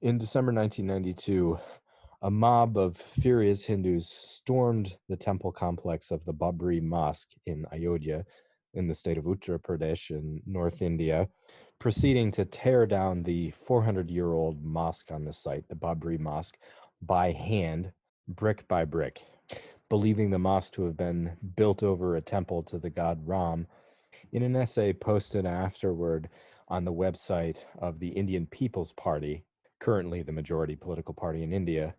In December 1992, a mob of furious Hindus stormed the temple complex of the Babri Mosque in Ayodhya in the state of Uttar Pradesh in North India, proceeding to tear down the 400-year-old mosque on the site, the Babri Mosque, by hand, brick by brick, believing the mosque to have been built over a temple to the god Ram. In an essay posted afterward on the website of the Indian People's Party, currently the majority political party in India,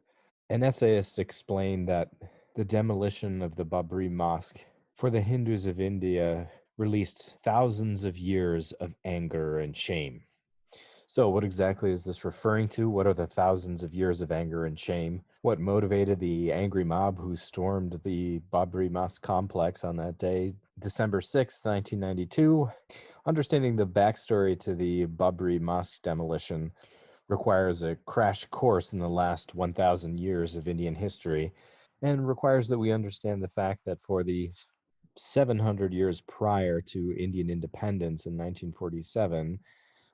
an essayist explained that the demolition of the Babri Mosque for the Hindus of India released thousands of years of anger and shame. So, what exactly is this referring to? What are the thousands of years of anger and shame? What motivated the angry mob who stormed the Babri Mosque complex on that day, December 6th, 1992? Understanding the backstory to the Babri Mosque demolition requires a crash course in the last 1,000 years of Indian history and requires that we understand the fact that for the 700 years prior to Indian independence in 1947,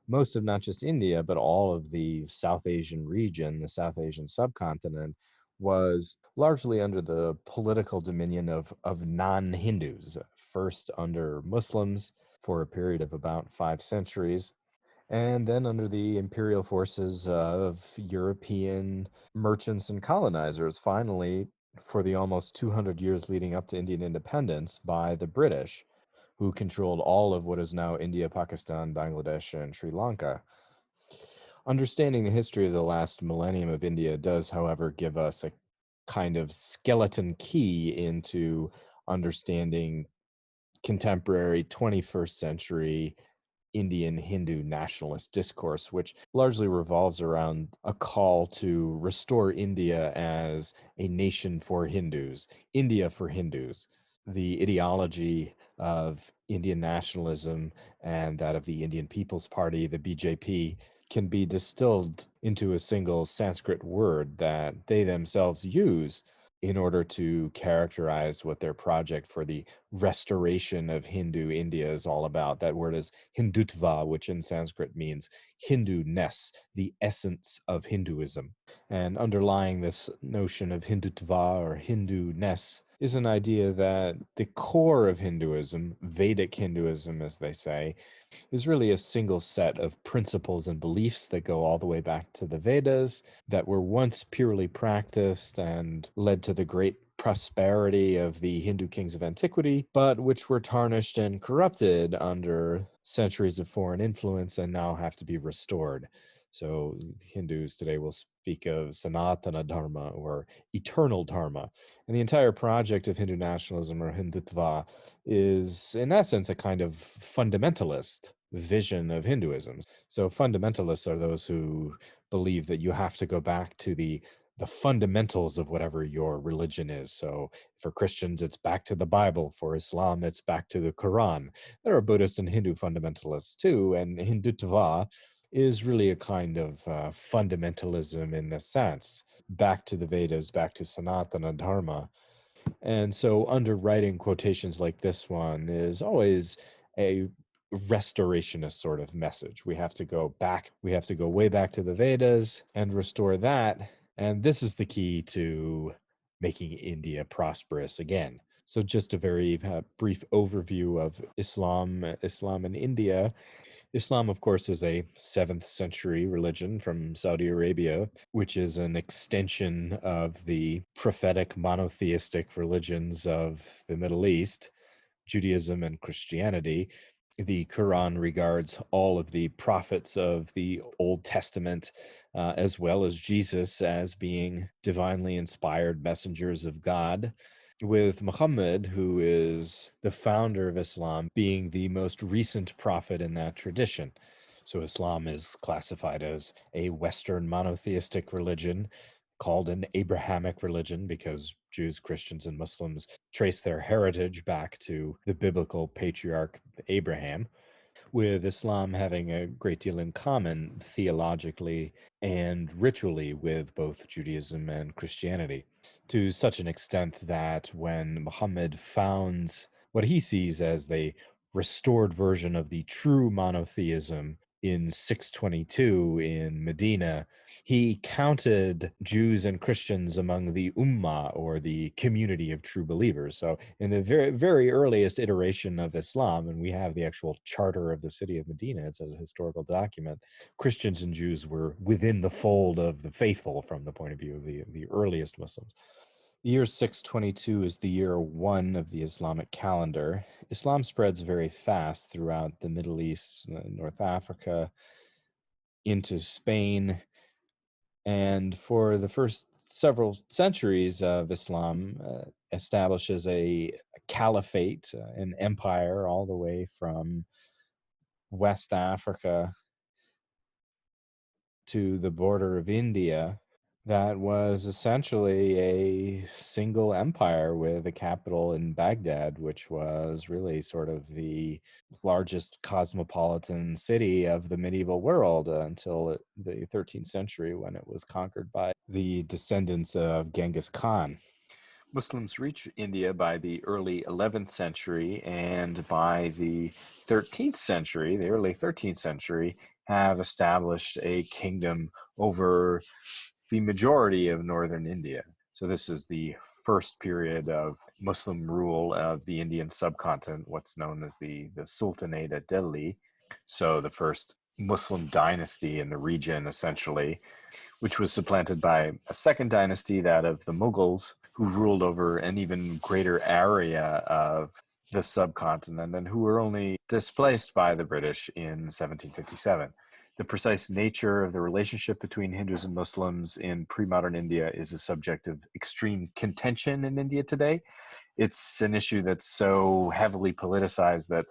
most of not just India, but all of the South Asian region, the South Asian subcontinent, was largely under the political dominion of non-Hindus, first under Muslims for a period of about 5 centuries, and then under the imperial forces of European merchants and colonizers, finally, for the almost 200 years leading up to Indian independence by the British, who controlled all of what is now India, Pakistan, Bangladesh, and Sri Lanka. Understanding the history of the last millennium of India does, however, give us a kind of skeleton key into understanding contemporary 21st century Indian Hindu nationalist discourse, which largely revolves around a call to restore India as a nation for Hindus, India for Hindus. The ideology of Indian nationalism and that of the Indian People's Party, the BJP, can be distilled into a single Sanskrit word that they themselves use in order to characterize what their project for the restoration of Hindu India is all about. That word is Hindutva, which in Sanskrit means Hindu-ness, the essence of Hinduism. And underlying this notion of Hindutva or Hindu-ness is an idea that the core of Hinduism, Vedic Hinduism, as they say, is really a single set of principles and beliefs that go all the way back to the Vedas, that were once purely practiced and led to the great prosperity of the Hindu kings of antiquity, but which were tarnished and corrupted under centuries of foreign influence and now have to be restored. So Hindus today will speak of Sanatana Dharma or eternal Dharma. And the entire project of Hindu nationalism or Hindutva is, in essence, a kind of fundamentalist vision of Hinduism. So fundamentalists are those who believe that you have to go back to the fundamentals of whatever your religion is. So for Christians, it's back to the Bible. For Islam, it's back to the Quran. There are Buddhist and Hindu fundamentalists too, and Hindutva is really a kind of fundamentalism in this sense, back to the Vedas, back to Sanatana Dharma. And so underwriting quotations like this one is always a restorationist sort of message. We have to go back, we have to go way back to the Vedas and restore that. And this is the key to making India prosperous again. So just a very brief overview of Islam in India. Islam, of course, is a 7th century religion from Saudi Arabia, which is an extension of the prophetic monotheistic religions of the Middle East, Judaism and Christianity. The Quran regards all of the prophets of the Old Testament, as well as Jesus, as being divinely inspired messengers of God, with Muhammad, who is the founder of Islam, being the most recent prophet in that tradition. So Islam is classified as a Western monotheistic religion, called an Abrahamic religion because Jews, Christians, and Muslims trace their heritage back to the biblical patriarch Abraham, with Islam having a great deal in common theologically and ritually with both Judaism and Christianity, to such an extent that when Muhammad founds what he sees as the restored version of the true monotheism in 622 in Medina, he counted Jews and Christians among the Ummah, or the community of true believers. So in the very, very earliest iteration of Islam, and we have the actual charter of the city of Medina, it's a historical document, Christians and Jews were within the fold of the faithful from the point of view of the earliest Muslims. The year 622 is the year 1 of the Islamic calendar. Islam spreads very fast throughout the Middle East, North Africa, into Spain, and for the first several centuries of Islam, establishes a caliphate, an empire all the way from West Africa to the border of India, that was essentially a single empire with a capital in Baghdad, which was really sort of the largest cosmopolitan city of the medieval world until the 13th century, when it was conquered by the descendants of Genghis Khan. Muslims reach India by the early 11th century, and by the 13th century, the early 13th century, have established a kingdom over the majority of northern India. So this is the first period of Muslim rule of the Indian subcontinent, what's known as the Sultanate at Delhi. So the first Muslim dynasty in the region, essentially, which was supplanted by a second dynasty, that of the Mughals, who ruled over an even greater area of the subcontinent and who were only displaced by the British in 1757. The precise nature of the relationship between Hindus and Muslims in pre-modern India is a subject of extreme contention in India today. It's an issue that's so heavily politicized that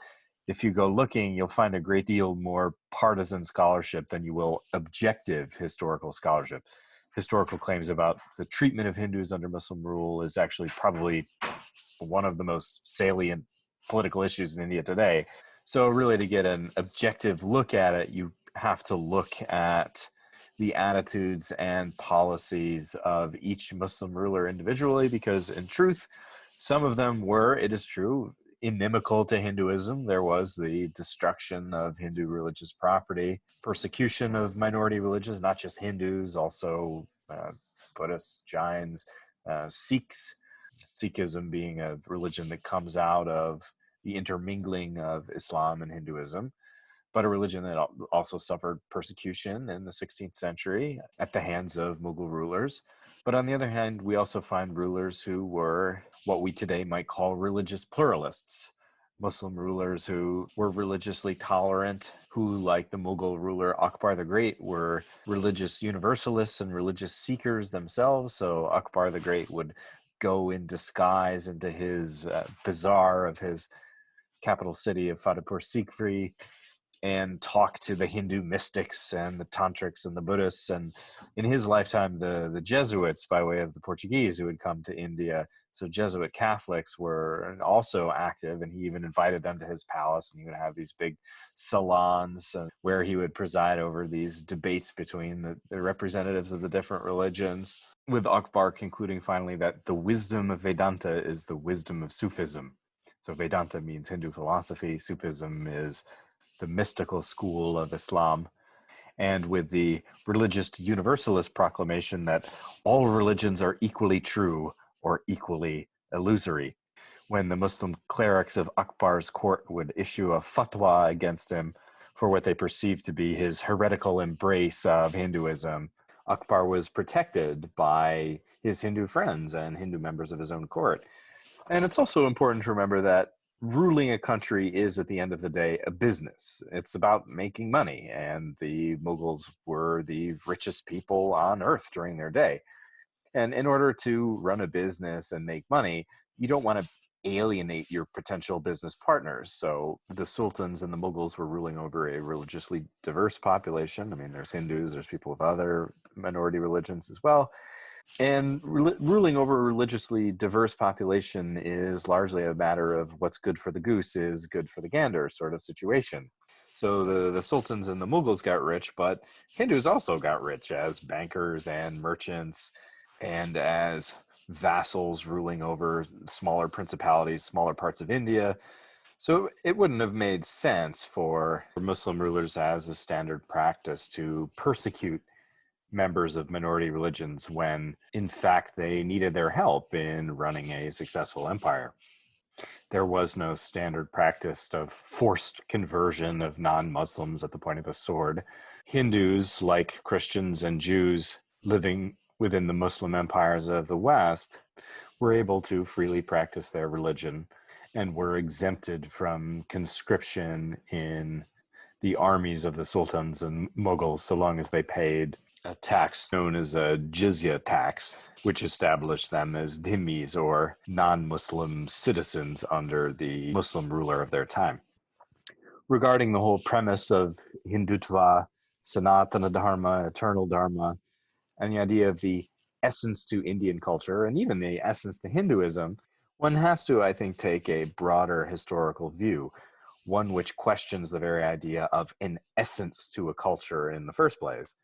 if you go looking, you'll find a great deal more partisan scholarship than you will objective historical scholarship. Historical claims about the treatment of Hindus under Muslim rule is actually probably one of the most salient political issues in India today. So really, to get an objective look at it, you have to look at the attitudes and policies of each Muslim ruler individually, because in truth, some of them were, it is true, inimical to Hinduism. There was the destruction of Hindu religious property, persecution of minority religions, not just Hindus, also Buddhists, Jains, Sikhs. Sikhism being a religion that comes out of the intermingling of Islam and Hinduism, but a religion that also suffered persecution in the 16th century at the hands of Mughal rulers. But on the other hand, we also find rulers who were what we today might call religious pluralists. Muslim rulers who were religiously tolerant, who, like the Mughal ruler Akbar the Great, were religious universalists and religious seekers themselves. So Akbar the Great would go in disguise into his bazaar of his capital city of Fatehpur Sikri and talk to the Hindu mystics and the tantrics and the Buddhists, and in his lifetime the Jesuits, by way of the Portuguese, who had come to India. So Jesuit Catholics were also active, and he even invited them to his palace, and he would have these big salons where he would preside over these debates between the representatives of the different religions, with Akbar concluding finally that the wisdom of Vedanta is the wisdom of Sufism. So Vedanta means Hindu philosophy, Sufism is the mystical school of Islam, and with the religious universalist proclamation that all religions are equally true or equally illusory. When the Muslim clerics of Akbar's court would issue a fatwa against him for what they perceived to be his heretical embrace of Hinduism, Akbar was protected by his Hindu friends and Hindu members of his own court. And it's also important to remember that ruling a country is, at the end of the day, a business. It's about making money, and the Mughals were the richest people on earth during their day. And in order to run a business and make money, you don't want to alienate your potential business partners. So the sultans and the Mughals were ruling over a religiously diverse population. I mean, there's Hindus, there's people of other minority religions as well. And ruling over a religiously diverse population is largely a matter of what's good for the goose is good for the gander sort of situation. So the sultans and the Mughals got rich, but Hindus also got rich as bankers and merchants and as vassals ruling over smaller principalities, smaller parts of India. So it wouldn't have made sense for Muslim rulers as a standard practice to persecute members of minority religions when, in fact, they needed their help in running a successful empire. There was no standard practice of forced conversion of non-Muslims at the point of a sword. Hindus, like Christians and Jews living within the Muslim empires of the West, were able to freely practice their religion and were exempted from conscription in the armies of the sultans and Mughals so long as they paid a tax known as a jizya tax, which established them as dhimmis or non-Muslim citizens under the Muslim ruler of their time. Regarding the whole premise of Hindutva, Sanatana Dharma, eternal Dharma, and the idea of the essence to Indian culture and even the essence to Hinduism, one has to, I think, take a broader historical view, one which questions the very idea of an essence to a culture in the first place.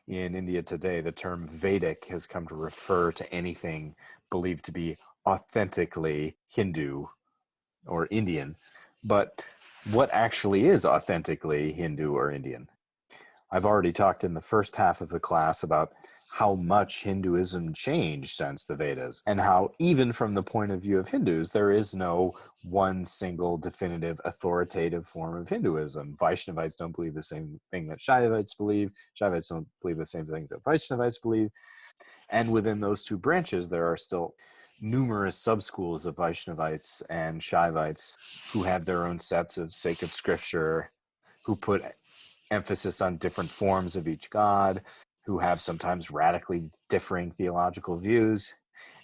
In India today, the term Vedic has come to refer to anything believed to be authentically Hindu or Indian. But what actually is authentically Hindu or Indian? I've already talked in the first half of the class about how much Hinduism changed since the Vedas, and how even from the point of view of Hindus, there is no one single definitive authoritative form of Hinduism. Vaishnavites don't believe the same thing that Shaivites believe. Shaivites don't believe the same things that Vaishnavites believe. And within those two branches, there are still numerous sub-schools of Vaishnavites and Shaivites who have their own sets of sacred scripture, who put emphasis on different forms of each god, who have sometimes radically differing theological views,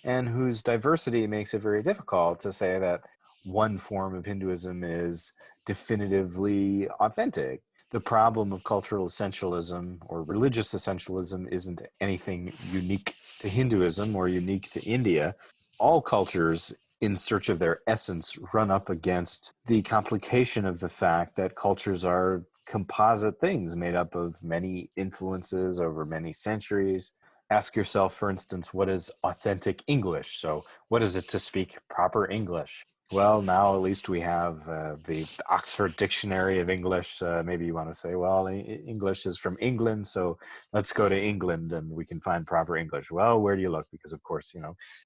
and whose diversity makes it very difficult to say that one form of Hinduism is definitively authentic. The problem of cultural essentialism or religious essentialism isn't anything unique to Hinduism or unique to India. All cultures in search of their essence run up against the complication of the fact that cultures are composite things made up of many influences over many centuries. Ask yourself, for instance, what is authentic English? So, what is it to speak proper English? Well, now at least we have the Oxford Dictionary of English. Maybe you want to say, well, English is from England, so let's go to England and we can find proper English. Well, where do you look? Because, of course,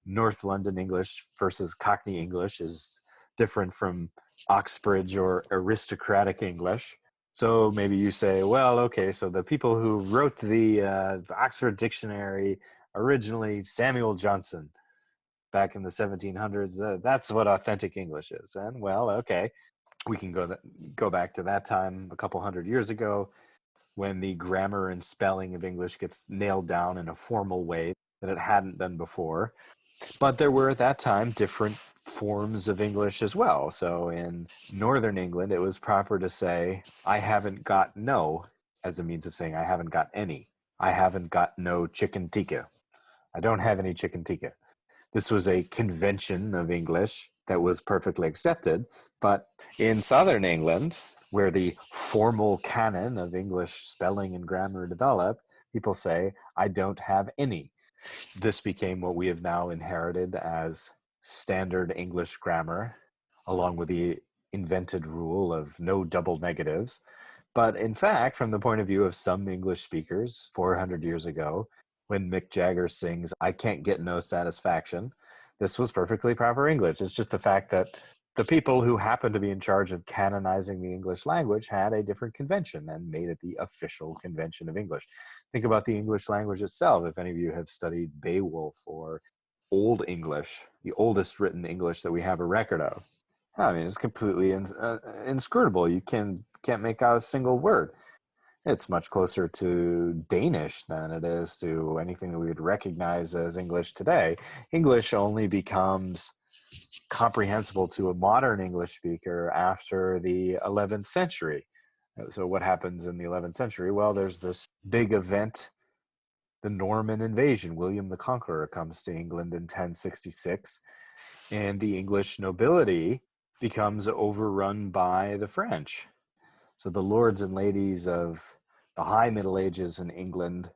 North London English versus Cockney English is different from Oxbridge or aristocratic English. So maybe you say, well, okay, so the people who wrote the Oxford Dictionary originally, Samuel Johnson, back in the 1700s, that's what authentic English is. And well, okay, we can go back to that time a couple hundred years ago when the grammar and spelling of English gets nailed down in a formal way that it hadn't been before. But there were at that time different forms of English as well. So in Northern England, it was proper to say, I haven't got no, as a means of saying I haven't got any. I haven't got no chicken tikka. I don't have any chicken tikka. This was a convention of English that was perfectly accepted. But in Southern England, where the formal canon of English spelling and grammar developed, people say, I don't have any. This became what we have now inherited as standard English grammar, along with the invented rule of no double negatives. But in fact, from the point of view of some English speakers 400 years ago, when Mick Jagger sings, I can't get no satisfaction, this was perfectly proper English. It's just the fact that the people who happened to be in charge of canonizing the English language had a different convention and made it the official convention of English. Think about the English language itself. If any of you have studied Beowulf or Old English, the oldest written English that we have a record of, I mean, it's completely inscrutable. You can't make out a single word. It's much closer to Danish than it is to anything that we would recognize as English today. English only becomes comprehensible to a modern English speaker after the 11th century. So what happens in the 11th century? Well, there's this big event, the Norman invasion. William the Conqueror comes to England in 1066, and the English nobility becomes overrun by the French. So the lords and ladies of the high Middle Ages in England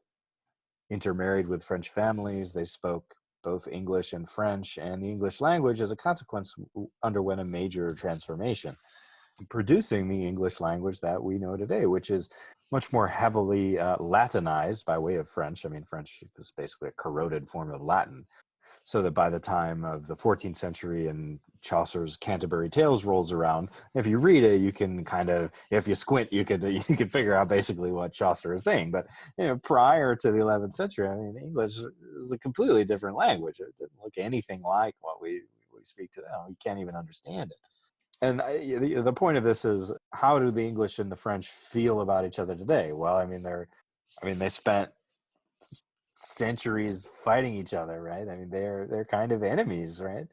intermarried with French families. They spoke both English and French, and the English language, as a consequence, underwent a major transformation, producing the English language that we know today, which is much more heavily Latinized by way of French. I mean, French is basically a corroded form of Latin. So that by the time of the 14th century and Chaucer's Canterbury Tales rolls around, if you read it, you can kind of, if you squint, you could figure out basically what Chaucer is saying. But prior to the 11th century, I mean, English is a completely different language. It didn't look anything like what we speak today. We can't even understand it. And the point of this is, how do the English and the French feel about each other today? Well, they spent centuries fighting each other, right? I mean, they're kind of enemies, right?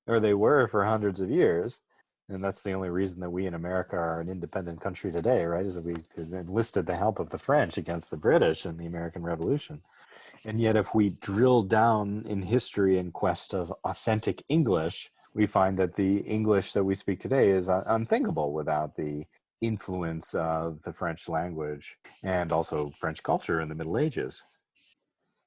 Or they were for hundreds of years. And that's the only reason that we in America are an independent country today, right? Is that we enlisted the help of the French against the British in the American Revolution. And yet, if we drill down in history in quest of authentic English, we find that the English that we speak today is unthinkable without the influence of the French language and also French culture in the Middle Ages.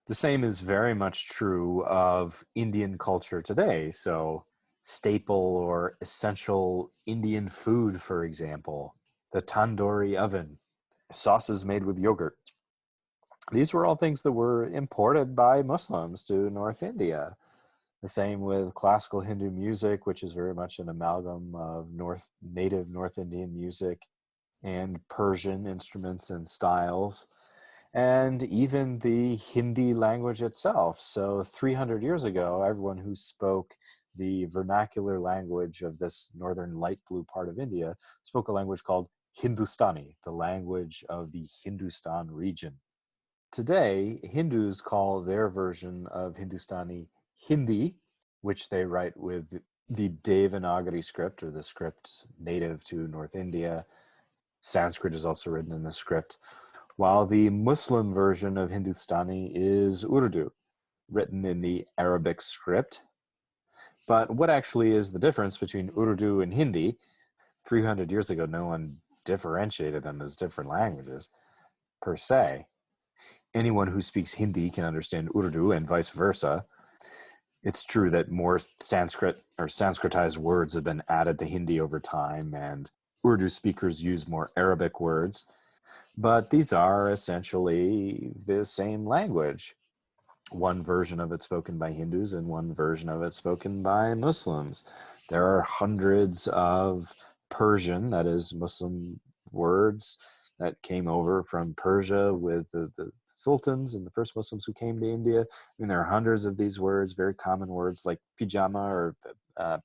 The same is very much true of Indian culture today. So, staple or essential Indian food, for example, the tandoori oven, sauces made with yogurt. These were all things that were imported by Muslims to North India. The same with classical Hindu music, which is very much an amalgam of native North Indian music and Persian instruments and styles, and even the Hindi language itself. So 300 years ago, everyone who spoke the vernacular language of this northern light blue part of India spoke a language called Hindustani, the language of the Hindustan region. Today, Hindus call their version of Hindustani Hindi, which they write with the Devanagari script, or the script native to North India. Sanskrit is also written in the script, while the Muslim version of Hindustani is Urdu, written in the Arabic script. But what actually is the difference between Urdu and Hindi? 300 years ago, no one differentiated them as different languages, per se. Anyone who speaks Hindi can understand Urdu and vice versa. It's true that more Sanskrit or Sanskritized words have been added to Hindi over time, and Urdu speakers use more Arabic words, but these are essentially the same language. One version of it spoken by Hindus and one version of it spoken by Muslims. There are hundreds of Persian, that is Muslim words, that came over from Persia with the sultans and the first Muslims who came to India. I mean, there are hundreds of these words, very common words like pajama or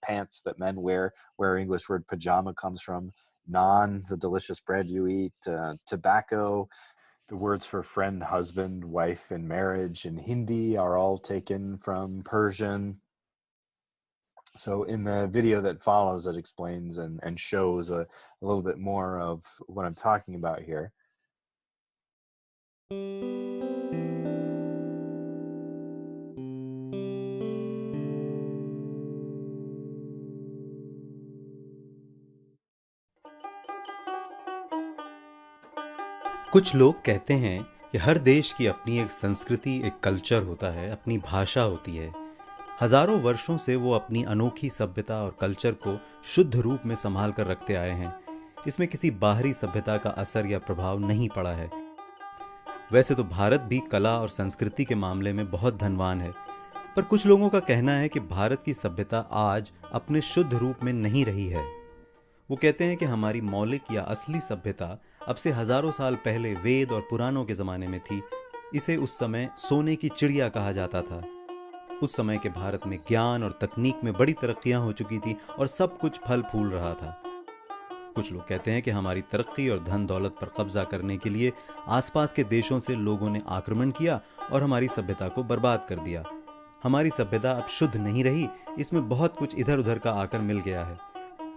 pants that men wear, where English word pajama comes from. Naan, the delicious bread you eat. Tobacco, the words for friend, husband, wife, and marriage in Hindi are all taken from Persian. So in the video that follows, it explains and shows a little bit more of what I'm talking about here. कुछ लोग कहते हैं कि हर देश की अपनी एक संस्कृति, एक कल्चर होता है, अपनी भाषा होती है। हजारों वर्षों से वो अपनी अनोखी सभ्यता और कल्चर को शुद्ध रूप में संभाल कर रखते आए हैं। इसमें किसी बाहरी सभ्यता का असर या प्रभाव नहीं पड़ा है। वैसे तो भारत भी कला और संस्कृति के मामले में बहुत धनवान है, पर कुछ लोगों का कहना है कि भारत की सभ्यता आज अपने शुद्ध रूप में नहीं रही है। वो कहते हैं कि हमारी मौलिक या असली सभ्यता अब से हजारों साल पहले वेद और पुराणों के ज़माने में थी। इसे उस समय सोने की चिड़िया कहा जाता था। उस समय के भारत में ज्ञान और तकनीक में बड़ी तरक्कियां हो चुकी थी और सब कुछ फल फूल रहा था। कुछ लोग कहते हैं कि हमारी तरक्की और धन दौलत पर कब्जा करने के लिए आसपास के देशों से लोगों ने आक्रमण किया और हमारी सभ्यता को बर्बाद कर दिया। हमारी सभ्यता अब शुद्ध नहीं रही, इसमें बहुत कुछ इधर उधर का आकर मिल गया है।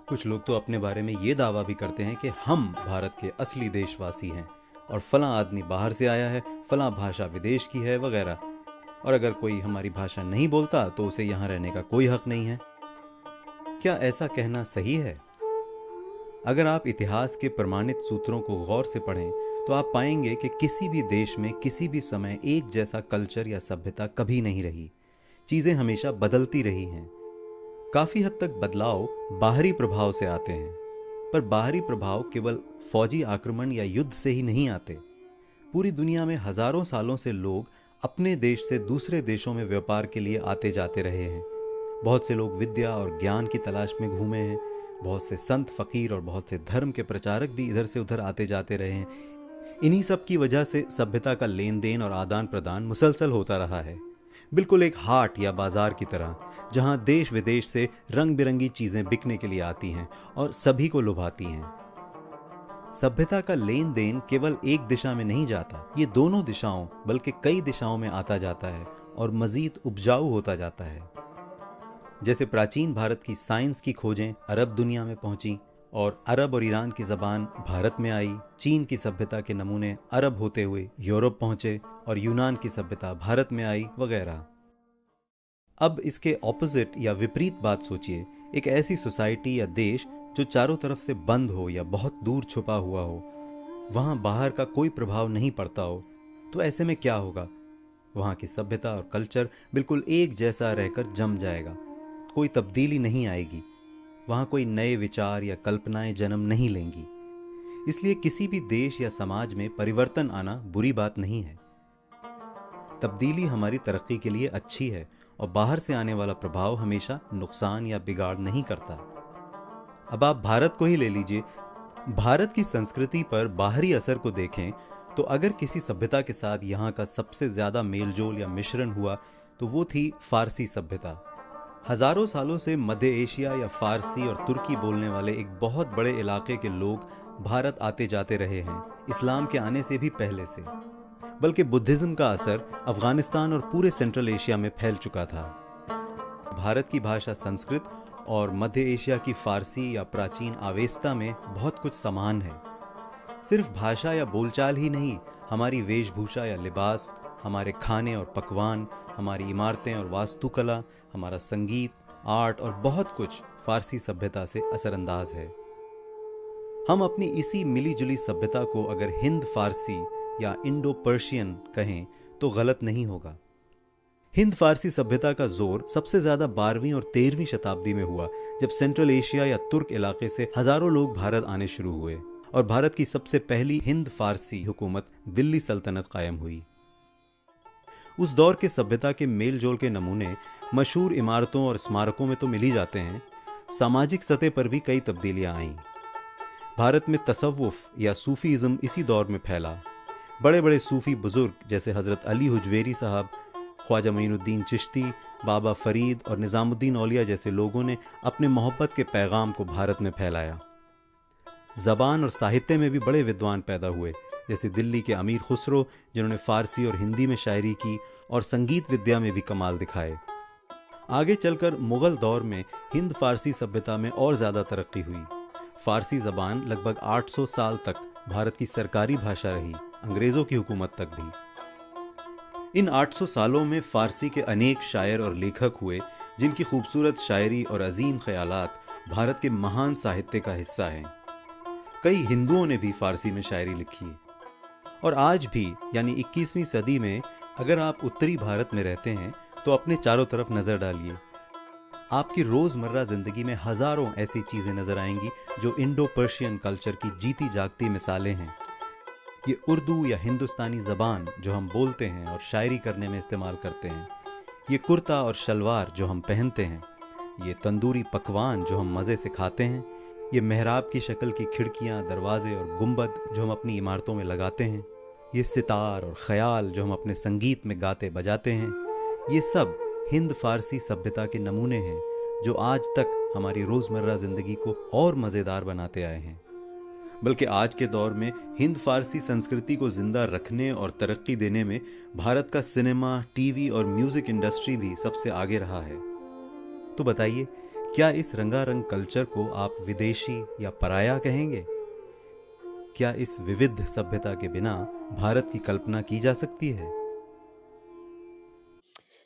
कुछ लोग तो अपने बारे में ये दावा भी करते हैं कि हम भारत के असली देशवासी हैं और फलां आदमी बाहर से आया है, फलां भाषा विदेश की है वगैरह। और अगर कोई हमारी भाषा नहीं बोलता तो उसे यहाँ रहने का कोई हक नहीं है। क्या ऐसा कहना सही है? अगर आप इतिहास के प्रमाणित सूत्रों को गौर से पढ़ें तो आप पाएंगे कि किसी भी देश में किसी भी समय एक जैसा कल्चर या सभ्यता कभी नहीं रही। चीज़ें हमेशा बदलती रही हैं। काफ़ी हद तक बदलाव बाहरी प्रभाव से आते हैं, पर बाहरी प्रभाव केवल फौजी आक्रमण या युद्ध से ही नहीं आते। पूरी दुनिया में हजारों सालों से लोग अपने देश से दूसरे देशों में व्यापार के लिए आते जाते रहे हैं। बहुत से लोग विद्या और ज्ञान की तलाश में घूमे हैं। बहुत से संत फकीर और बहुत से धर्म के प्रचारक भी इधर से उधर आते जाते रहे हैं। इन्हीं सब की वजह से सभ्यता का लेन देन और आदान प्रदान मुसलसल होता रहा है, बिल्कुल एक हाट या बाजार की तरह, जहां देश विदेश से रंग बिरंगी चीजें बिकने के लिए आती हैं और सभी को लुभाती हैं। सभ्यता का लेन देन केवल एक दिशा में नहीं जाता, ये दोनों दिशाओं बल्कि कई दिशाओं में आता जाता है और मजीद उपजाऊ होता जाता है। जैसे प्राचीन भारत की साइंस की खोजें अरब दुनिया में पहुंची और अरब और ईरान की जबान भारत में आई, चीन की सभ्यता के नमूने अरब होते हुए यूरोप पहुंचे और यूनान की सभ्यता भारत में आई वगैरह। अब इसके ऑपोजिट या विपरीत बात सोचिए, एक ऐसी सोसाइटी या देश जो चारों तरफ से बंद हो या बहुत दूर छुपा हुआ हो, वहां बाहर का कोई प्रभाव नहीं पड़ता हो, तो ऐसे में क्या होगा? वहां की सभ्यता और कल्चर बिल्कुल एक जैसा रहकर जम जाएगा, कोई तब्दीली नहीं आएगी, वहां कोई नए विचार या कल्पनाएं जन्म नहीं लेंगी। इसलिए किसी भी देश या समाज में परिवर्तन आना बुरी बात नहीं है। तब्दीली हमारी तरक्की के लिए अच्छी है और बाहर से आने वाला प्रभाव हमेशा नुकसान या बिगाड़ नहीं करता। अब आप भारत को ही ले लीजिए। भारत की संस्कृति पर बाहरी असर को देखें तो अगर किसी सभ्यता के साथ यहाँ का सबसे ज्यादा मेलजोल या मिश्रण हुआ तो वो थी फारसी सभ्यता। हजारों सालों से मध्य एशिया या फारसी और तुर्की बोलने वाले एक बहुत बड़े इलाके के लोग भारत आते जाते रहे हैं, इस्लाम के आने से भी पहले से। बल्कि बुद्धिज्म का असर अफगानिस्तान और पूरे सेंट्रल एशिया में फैल चुका था। भारत की भाषा संस्कृत और मध्य एशिया की फारसी या प्राचीन अवेस्ता में बहुत कुछ समान है। सिर्फ भाषा या बोलचाल ही नहीं, हमारी वेशभूषा या लिबास, हमारे खाने और पकवान, हमारी इमारतें और वास्तुकला, हमारा संगीत, आर्ट और बहुत कुछ फारसी सभ्यता से असरअंदाज है। हम अपनी इसी मिली जुली सभ्यता को अगर हिंद फारसी या इंडो पर्शियन कहें तो गलत नहीं होगा। हिंद फारसी सभ्यता का जोर सबसे ज्यादा 12वीं और 13वीं शताब्दी में हुआ, जब सेंट्रल एशिया या तुर्क इलाके से हजारों लोग भारत आने शुरू हुए और भारत की सबसे पहली हिंद फारसी हुकूमत दिल्ली सल्तनत कायम हुई। उस दौर के सभ्यता के मेल जोल के नमूने मशहूर इमारतों और स्मारकों में तो मिल ही जाते हैं, सामाजिक सतह पर भी कई तब्दीलियां आईं। भारत में तसव्वुफ या सूफीज़्म इसी दौर में फैला। बड़े बड़े सूफी बुजुर्ग जैसे हजरत अली हुजवेरी साहब, ख्वाजा मोइनुद्दीन चिश्ती, बाबा फरीद और निज़ामुद्दीन औलिया जैसे लोगों ने अपने मोहब्बत के पैगाम को भारत में फैलाया। ज़बान और साहित्य में भी बड़े विद्वान पैदा हुए, जैसे दिल्ली के अमीर खुसरो, जिन्होंने फारसी और हिंदी में शायरी की और संगीत विद्या में भी कमाल दिखाए। आगे चलकर मुगल दौर में हिंद फारसी सभ्यता में और ज़्यादा तरक्की हुई। फारसी ज़बान लगभग 800 साल तक भारत की सरकारी भाषा रही, अंग्रेज़ों की हुकूमत तक भी। इन 800 सालों में फारसी के अनेक शायर और लेखक हुए, जिनकी खूबसूरत शायरी और अजीम ख्यालात भारत के महान साहित्य का हिस्सा हैं। कई हिंदुओं ने भी फारसी में शायरी लिखी है। और आज भी यानी 21वीं सदी में अगर आप उत्तरी भारत में रहते हैं तो अपने चारों तरफ नजर डालिए, आपकी रोजमर्रा जिंदगी में हजारों ऐसी चीजें नजर आएंगी जो इंडो पर्शियन कल्चर की जीती जागती मिसालें हैं। ये उर्दू या हिंदुस्तानी जबान जो हम बोलते हैं और शायरी करने में इस्तेमाल करते हैं, ये कुर्ता और शलवार जो हम पहनते हैं, ये तंदूरी पकवान जो हम मज़े से खाते हैं, ये मेहराब की शक्ल की खिड़कियाँ, दरवाजे और गुंबद जो हम अपनी इमारतों में लगाते हैं, ये सितार और ख्याल जो हम अपने संगीत में गाते बजाते हैं, ये सब हिंद फारसी सभ्यता के नमूने हैं जो आज तक हमारी रोज़मर्रा ज़िंदगी को और मज़ेदार बनाते आए हैं। बल्कि आज के दौर में हिंद फारसी संस्कृति को जिंदा रखने और तरक्की देने में भारत का सिनेमा, टीवी और म्यूजिक इंडस्ट्री भी सबसे आगे रहा है। तो बताइए, क्या इस रंगारंग कल्चर को आप विदेशी या पराया कहेंगे? क्या इस विविध सभ्यता के बिना भारत की कल्पना की जा सकती है?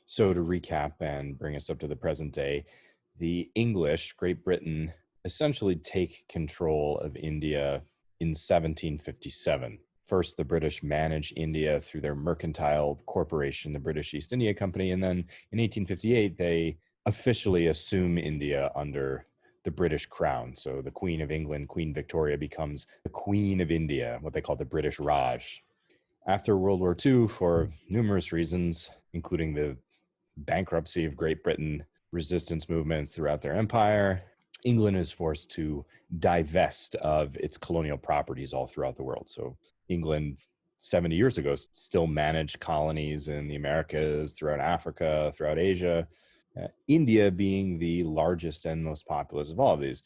So, to recap and bring us up to the present day, the English, Great Britain, essentially take control of India in 1757. First, the British managed India through their mercantile corporation, the British East India Company, and then in 1858, they officially assume India under the British crown. So the Queen of England, Queen Victoria, becomes the Queen of India, what they call the British Raj. After World War II, for numerous reasons, including the bankruptcy of Great Britain, resistance movements throughout their empire, England is forced to divest of its colonial properties all throughout the world. So England 70 years ago still managed colonies in the Americas, throughout Africa, throughout Asia, India being the largest and most populous of all of these.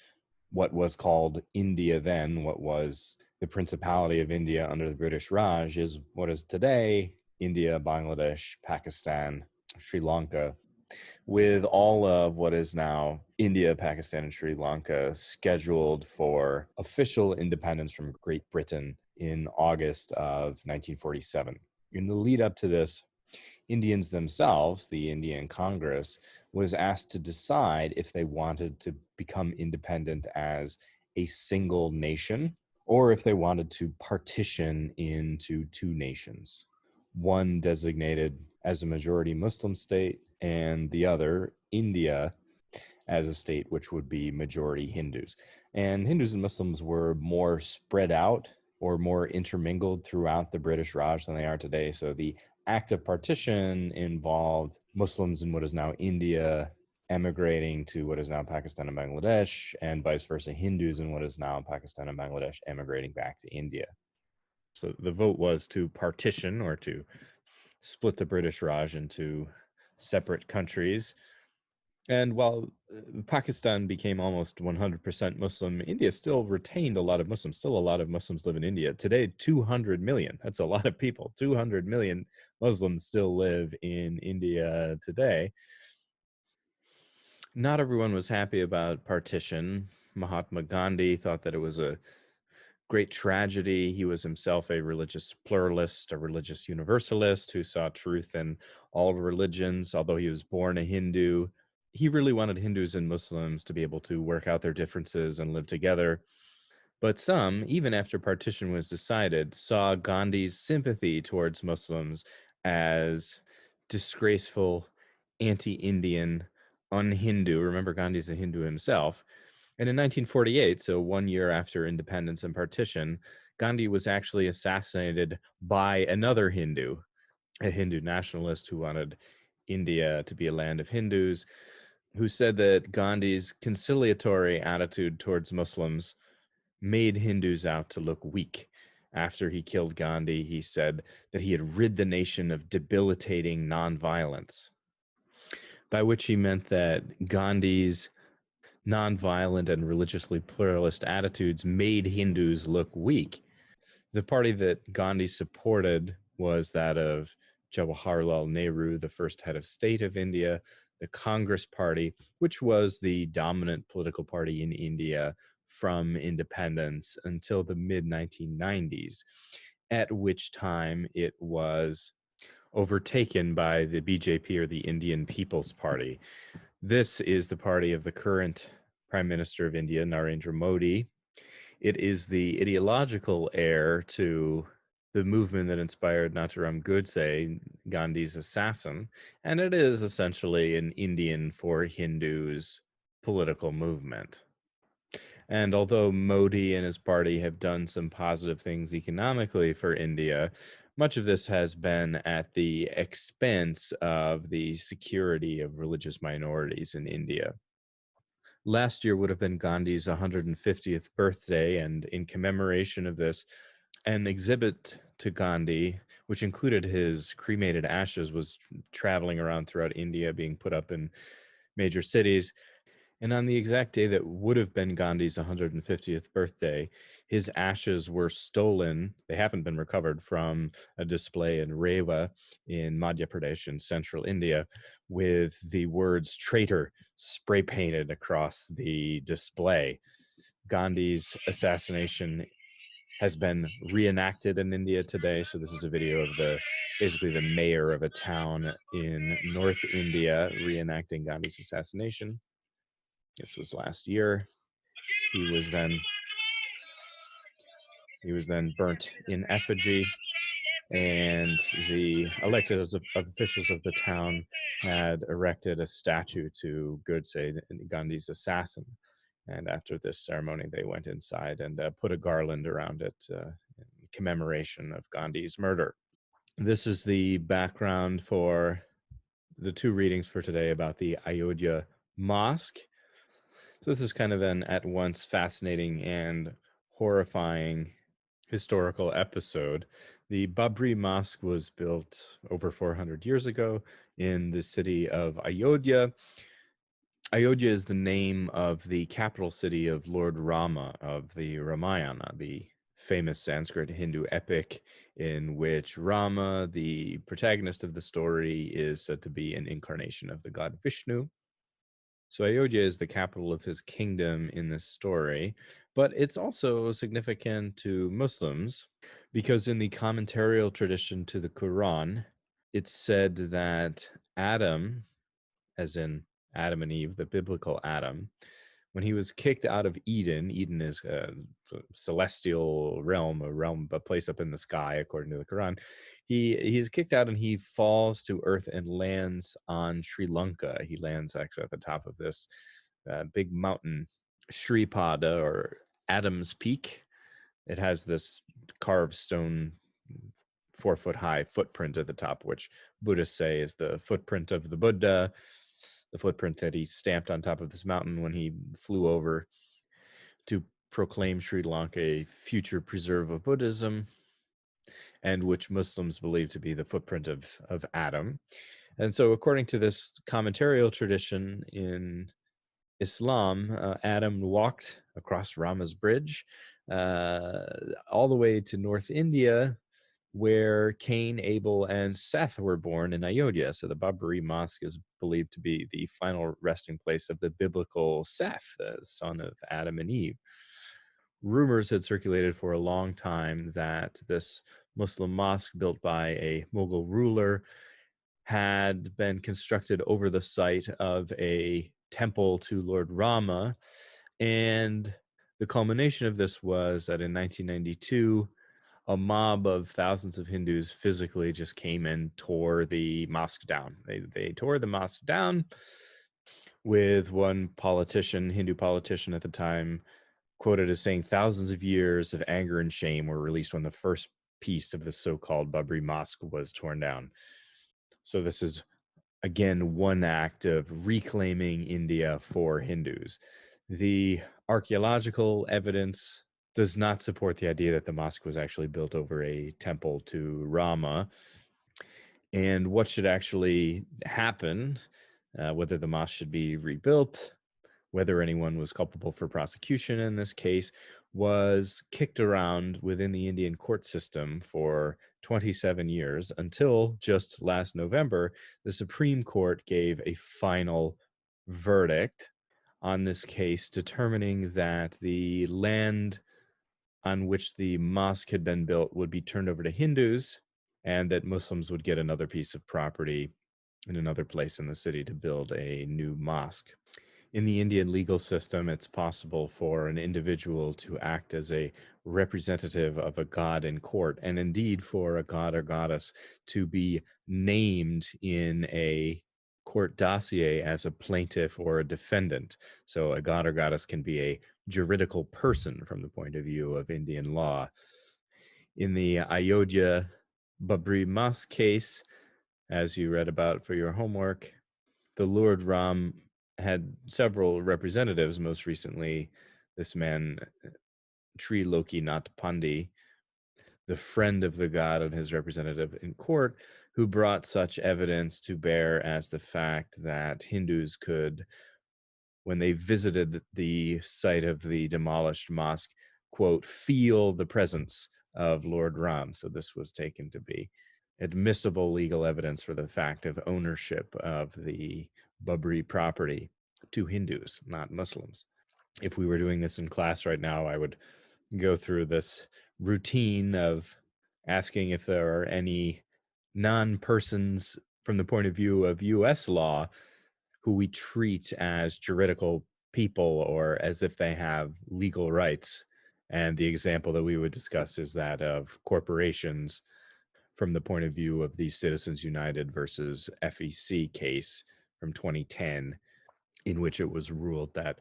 What was called India then, what was the Principality of India under the British Raj, is what is today India, Bangladesh, Pakistan, Sri Lanka, with all of what is now India, Pakistan, and Sri Lanka scheduled for official independence from Great Britain in August of 1947. In the lead up to this, Indians themselves, the Indian Congress, was asked to decide if they wanted to become independent as a single nation or if they wanted to partition into two nations, one designated as a majority Muslim state and the other, India, as a state which would be majority Hindus. And Hindus and Muslims were more spread out or more intermingled throughout the British Raj than they are today. So the act of partition involved Muslims in what is now India emigrating to what is now Pakistan and Bangladesh, and vice versa, Hindus in what is now Pakistan and Bangladesh emigrating back to India. So the vote was to partition or to split the British Raj into separate countries. And while Pakistan became almost 100% Muslim, India still retained a lot of Muslims. Still, a lot of Muslims live in India. Today, 200 million. That's a lot of people. 200 million Muslims still live in India today. Not everyone was happy about partition. Mahatma Gandhi thought that it was a great tragedy. He was himself a religious pluralist, a religious universalist who saw truth in all religions. Although he was born a Hindu, he really wanted Hindus and Muslims to be able to work out their differences and live together. But some, even after partition was decided, saw Gandhi's sympathy towards Muslims as disgraceful, anti-Indian, un-Hindu. Remember, Gandhi's a Hindu himself. And in 1948, so 1 year after independence and partition, Gandhi was actually assassinated by another Hindu, a Hindu nationalist who wanted India to be a land of Hindus, who said that Gandhi's conciliatory attitude towards Muslims made Hindus out to look weak. After he killed Gandhi, he said that he had rid the nation of debilitating nonviolence, by which he meant that Gandhi's nonviolent and religiously pluralist attitudes made Hindus look weak. The party that Gandhi supported was that of Jawaharlal Nehru, the first head of state of India, the Congress Party, which was the dominant political party in India from independence until the mid 1990s, at which time it was overtaken by the BJP, or the Indian People's Party. This is the party of the current Prime Minister of India, Narendra Modi. It is the ideological heir to the movement that inspired Nathuram Godse, Gandhi's assassin, and it is essentially an Indian for Hindus political movement. And although Modi and his party have done some positive things economically for India, much of this has been at the expense of the security of religious minorities in India. Last year would have been Gandhi's 150th birthday, and in commemoration of this, an exhibit to Gandhi, which included his cremated ashes, was traveling around throughout India, being put up in major cities. And on the exact day that would have been Gandhi's 150th birthday, his ashes were stolen. They haven't been recovered from a display in Rewa in Madhya Pradesh in central India, with the words traitor spray painted across the display. Gandhi's assassination has been reenacted in India today. So this is a video of basically the mayor of a town in North India reenacting Gandhi's assassination. This was last year. He was then He was then burnt in effigy, and the elected officials of the town had erected a statue to Godse, Gandhi's assassin. And after this ceremony, they went inside and put a garland around it in commemoration of Gandhi's murder. This is the background for the two readings for today about the Ayodhya Mosque. So this is kind of an at once fascinating and horrifying historical episode. The Babri Mosque was built over 400 years ago in the city of Ayodhya. Ayodhya is the name of the capital city of Lord Rama of the Ramayana, the famous Sanskrit Hindu epic in which Rama, the protagonist of the story, is said to be an incarnation of the god Vishnu. So Ayodhya is the capital of his kingdom in this story, but it's also significant to Muslims because in the commentarial tradition to the Quran, it's said that Adam, as in Adam and Eve, the biblical Adam, when he was kicked out of Eden, Eden is a celestial realm, a place up in the sky, according to the Quran. He's kicked out and he falls to earth and lands on Sri Lanka. He lands actually at the top of this big mountain, Shripada or Adam's Peak. It has this carved stone 4 foot high footprint at the top, which Buddhists say is the footprint of the Buddha, the footprint that he stamped on top of this mountain when he flew over to proclaim Sri Lanka a future preserve of Buddhism, and which Muslims believe to be the footprint of Adam. And so, according to this commentarial tradition in Islam, Adam walked across Rama's bridge uh, all the way to North India, where Cain, Abel, and Seth were born in Ayodhya. So the Babri Mosque is believed to be the final resting place of the biblical Seth, the son of Adam and Eve. Rumors had circulated for a long time that this Muslim mosque built by a Mughal ruler had been constructed over the site of a temple to Lord Rama. And the culmination of this was that in 1992, a mob of thousands of Hindus physically just came and tore the mosque down. They tore the mosque down, with one politician, Hindu politician at the time, quoted as saying thousands of years of anger and shame were released when the first piece of the so-called Babri Mosque was torn down. So this is again one act of reclaiming India for Hindus. The archaeological evidence does not support the idea that the mosque was actually built over a temple to Rama. And what should actually happen, whether the mosque should be rebuilt, whether anyone was culpable for prosecution in this case, was kicked around within the Indian court system for 27 years until just last November, the Supreme Court gave a final verdict on this case, determining that the land on which the mosque had been built would be turned over to Hindus and that Muslims would get another piece of property in another place in the city to build a new mosque. In the Indian legal system, it's possible for an individual to act as a representative of a god in court, and indeed for a god or goddess to be named in a court dossier as a plaintiff or a defendant. So a god or goddess can be a juridical person from the point of view of Indian law. In the Ayodhya Babri Mosque case, as you read about for your homework, the Lord Ram had several representatives, most recently this man, Sri Loki Nath Pandey, the friend of the god and his representative in court, who brought such evidence to bear as the fact that Hindus could, when they visited the site of the demolished mosque, quote, feel the presence of Lord Ram. So this was taken to be admissible legal evidence for the fact of ownership of the Babri property to Hindus, not Muslims. If we were doing this in class right now, I would go through this routine of asking if there are any non-persons from the point of view of US law who we treat as juridical people or as if they have legal rights. And the example that we would discuss is that of corporations from the point of view of the Citizens United versus FEC case from 2010, in which it was ruled that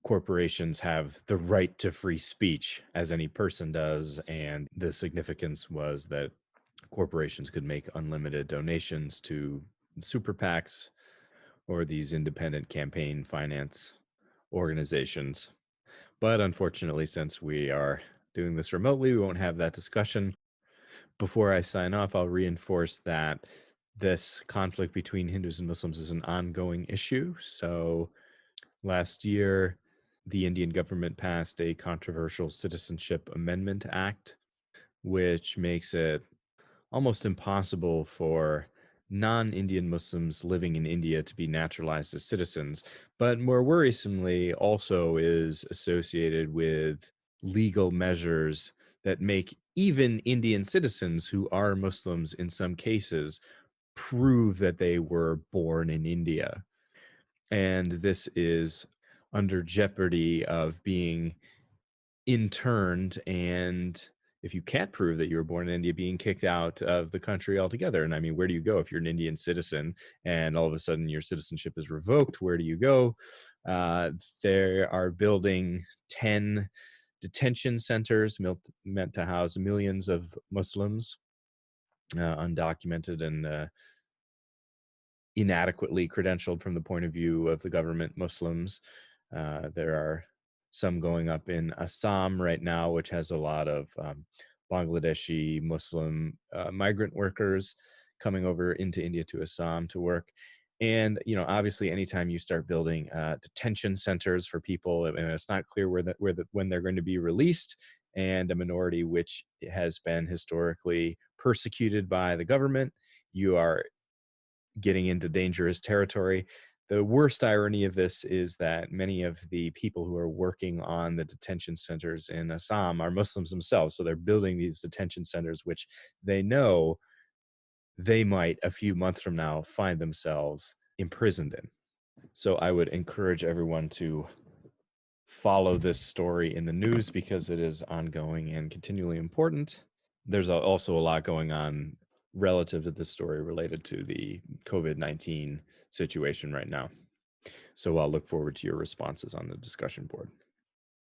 corporations have the right to free speech as any person does. And the significance was that corporations could make unlimited donations to super PACs or these independent campaign finance organizations. But unfortunately, since we are doing this remotely, we won't have that discussion. Before I sign off, I'll reinforce that this conflict between Hindus and Muslims is an ongoing issue. So last year, the Indian government passed a controversial Citizenship Amendment Act, which makes it almost impossible for non-Indian Muslims living in India to be naturalized as citizens, but more worrisomely also is associated with legal measures that make even Indian citizens who are Muslims in some cases prove that they were born in India. And this is under jeopardy of being interned, and if you can't prove that you were born in India, being kicked out of the country altogether. And I mean, where do you go if you're an Indian citizen and all of a sudden your citizenship is revoked? Where do you go? They are building 10 detention centers meant to house millions of Muslims, undocumented and inadequately credentialed from the point of view of the government Muslims. There are some going up in Assam right now, which has a lot of Bangladeshi Muslim migrant workers coming over into India to Assam to work. And obviously, anytime you start building detention centers for people, and it's not clear when they're going to be released, and a minority which has been historically persecuted by the government, you are getting into dangerous territory. The worst irony of this is that many of the people who are working on the detention centers in Assam are Muslims themselves. So they're building these detention centers, which they know they might, a few months from now, find themselves imprisoned in. So I would encourage everyone to follow this story in the news because it is ongoing and continually important. There's also a lot going on relative to this story related to the COVID-19 situation right now. So I'll look forward to your responses on the discussion board.